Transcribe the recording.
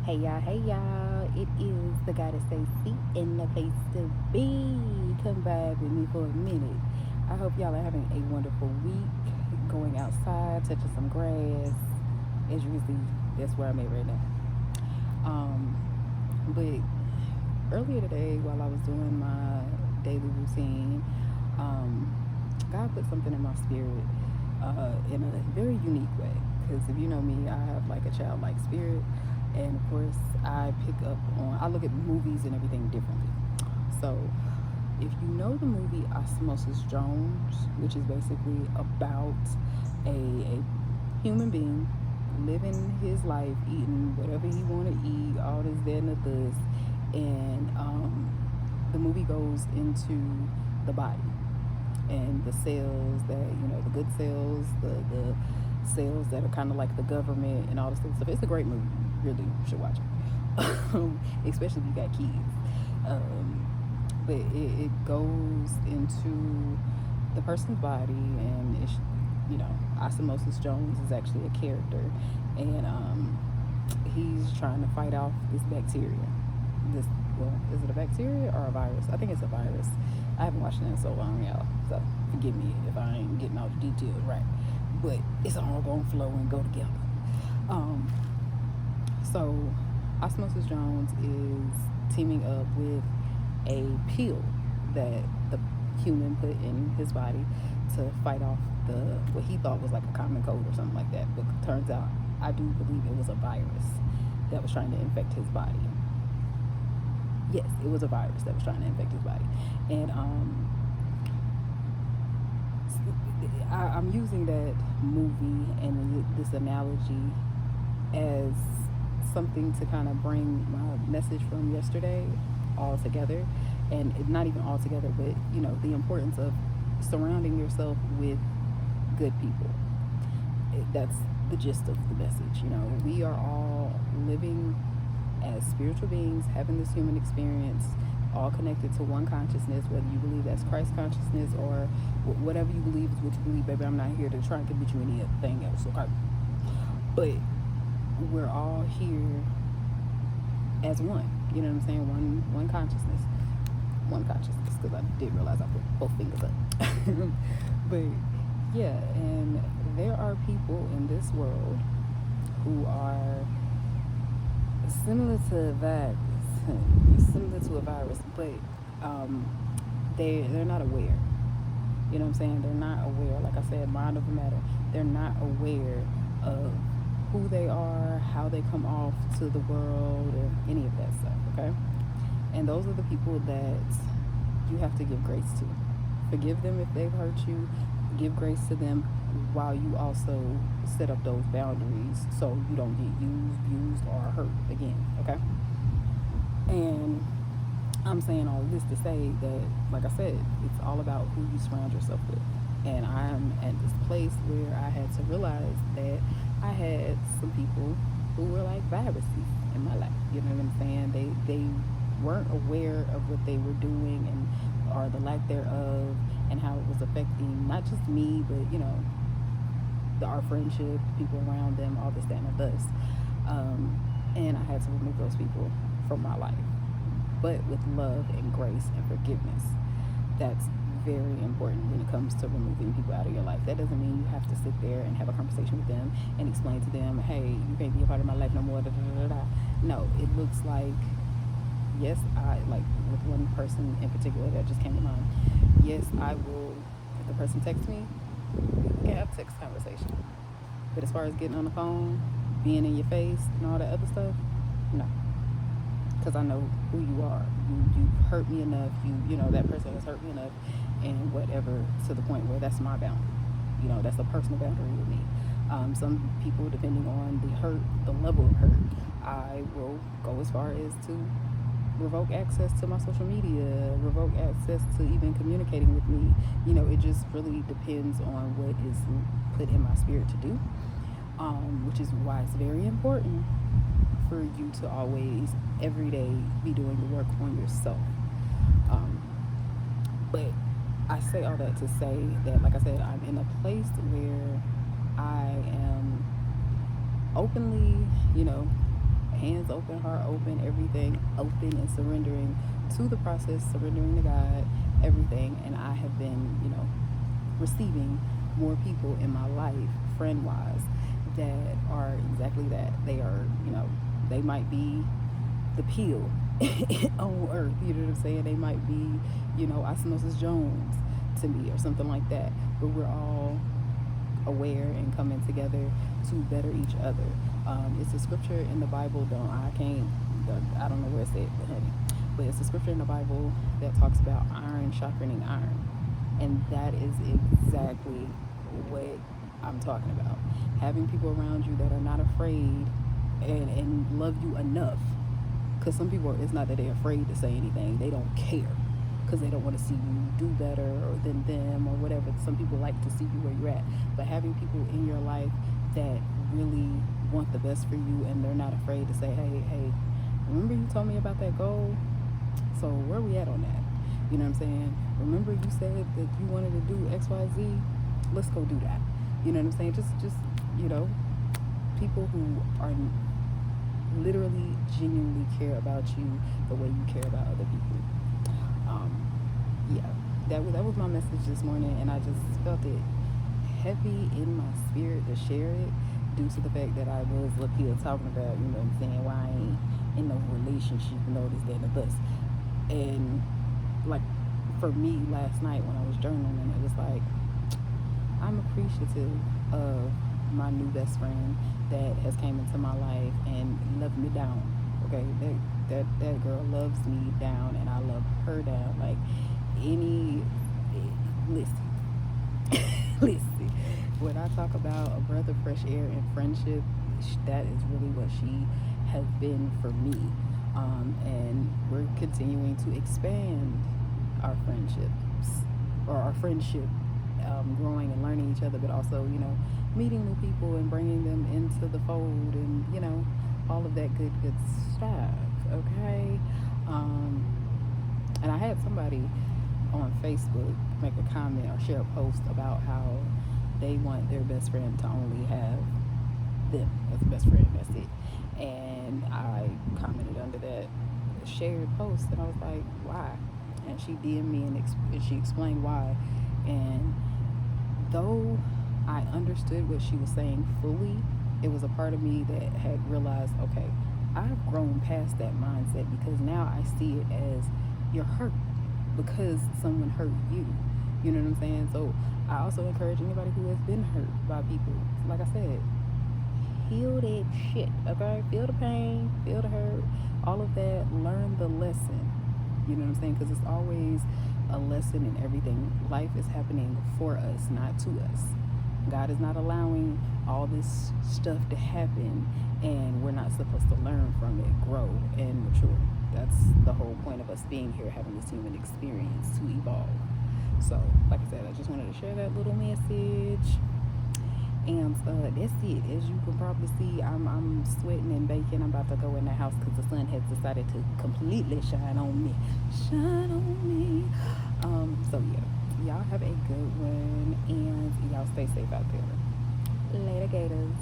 Hey y'all, it is the goddess AC in the place to be. Come vibe with me for a minute. I hope y'all are having a wonderful week, going outside, touching some grass. As you can see, that's where I'm at right now. Um, but earlier today, while I was doing my daily routine, um, God put something in my spirit in a very unique way. Because if you know me, I have like a childlike spirit, and of course, I look at movies and everything differently. So, if you know the movie Osmosis Jones, which is basically about a human being living his life, eating whatever he want to eat, all this, that, and the this, and the movie goes into the body and the cells that the good cells, the cells that are kind of like the government and all this stuff. It's a great movie. Really, you should watch it, especially if you got kids. But it goes into the person's body, and Osmosis Jones is actually a character, and he's trying to fight off this bacteria. This well, is it a bacteria or a virus? I think it's a virus. I haven't watched it in so long, y'all. So forgive me if I ain't getting all the details right. But it's all gonna flow and go together. Um, so Osmosis Jones is teaming up with a pill that the human put in his body to fight off what he thought was like a common cold or something like that. But turns out, I do believe it was a virus that was trying to infect his body. Yes, it was a virus that was trying to infect his body. And I'm using that movie and this analogy as something to kind of bring my message from yesterday all together. And not even all together, but the importance of surrounding yourself with good people. That's the gist of the message. We are all living as spiritual beings, having this human experience, all connected to one consciousness, whether you believe that's Christ consciousness or whatever you believe is what you believe, baby. I'm not here to try and convince you anything else, okay? But we're all here as one. You know what I'm saying? One consciousness. One consciousness, because I did realize I put both fingers up. But yeah, and there are people in this world who are similar to a virus, but they're not aware. You know what I'm saying? They're not aware. Like I said, mind over matter. They're not aware of who they are, how they come off to the world, or any of that stuff. Okay, and those are the people that you have to give grace to. Forgive them if they've hurt you. Give grace to them while you also set up those boundaries so you don't get used, abused, or hurt again. Okay? And I'm saying all this to say that, like I said, it's all about who you surround yourself with. And I'm at this place where I had to realize that I had some people who were like viruses in my life. You know what I'm saying? They weren't aware of what they were doing and or the lack thereof, and how it was affecting not just me, but our friendship, people around them, all this, that, and this. And I had to remove those people from my life, but with love and grace and forgiveness. That's very important when it comes to removing people out of your life. That doesn't mean you have to sit there and have a conversation with them and explain to them, hey, you can't be a part of my life no more, da, da, da, da. No, it looks like, yes, I, like with one person in particular that just came to mind, yes, I will, if the person texts me, we can have a text conversation. But as far as getting on the phone, being in your face, and all that other stuff, no. Because I know who you are. You hurt me enough. That person has hurt me enough, and whatever, to the point where that's my boundary. That's a personal boundary with me. Some people, depending on the hurt, the level of hurt, I will go as far as to revoke access to my social media, revoke access to even communicating with me. It just really depends on what is put in my spirit to do, which is why it's very important for you to always, every day, be doing the work on yourself. But I say all that to say that, like I said, I'm in a place where I am openly, hands open, heart open, everything open, and surrendering to the process, surrendering to God, everything. And I have been, receiving more people in my life, friend wise, that are exactly that. They are, they might be the pill on earth, you know what I'm saying? They might be, Osmosis Jones to me or something like that. But we're all aware and coming together to better each other. It's a scripture in the Bible, I don't know where it's at, honey, but it's a scripture in the Bible that talks about iron sharpening iron. And that is exactly what I'm talking about. Having people around you that are not afraid and love you enough. Because some people, it's not that they're afraid to say anything, they don't care. Because they don't want to see you do better than them or whatever. Some people like to see you where you're at. But having people in your life that really want the best for you, and they're not afraid to say, hey, remember you told me about that goal? So where we at on that? You know what I'm saying? Remember you said that you wanted to do XYZ? Let's go do that. You know what I'm saying? Just people who are literally genuinely care about you the way you care about other people. That was my message this morning, and I just felt it heavy in my spirit to share it due to the fact that I was up here talking about, you know what I'm saying, why I ain't in no relationship and all this, that, and the bus. And like for me last night when I was journaling, it was like, I'm appreciative of my new best friend that has came into my life and loved me down. Okay, that girl loves me down, and I love her down. Like listen, when I talk about a breath of fresh air and friendship, that is really what she has been for me. And we're continuing to expand our friendships, or our friendship, growing and learning each other, but also, meeting new people and bringing them into the fold, and, all of that good stuff, okay? And I had somebody on Facebook make a comment or share a post about how they want their best friend to only have them as a best friend, that's it. And I commented under that shared post, and I was like, why? And she DM'd me and she explained why. And though I understood what she was saying fully, it was a part of me that had realized, okay, I've grown past that mindset, because now I see it as you're hurt because someone hurt you. You know what I'm saying? So I also encourage anybody who has been hurt by people, like I said, heal that shit, okay? Feel the pain, feel the hurt, all of that, learn the lesson. You know what I'm saying? Because it's always a lesson in everything. Life is happening for us, not to us. God is not allowing all this stuff to happen, and we're not supposed to learn from it, grow, and mature. That's the whole point of us being here, having this human experience to evolve. So, like I said, I just wanted to share that little message. And that's it. As you can probably see, I'm sweating and baking. I'm about to go in the house because the sun has decided to completely shine on me. So yeah, y'all have a good one, and y'all stay safe out there. Later, gators.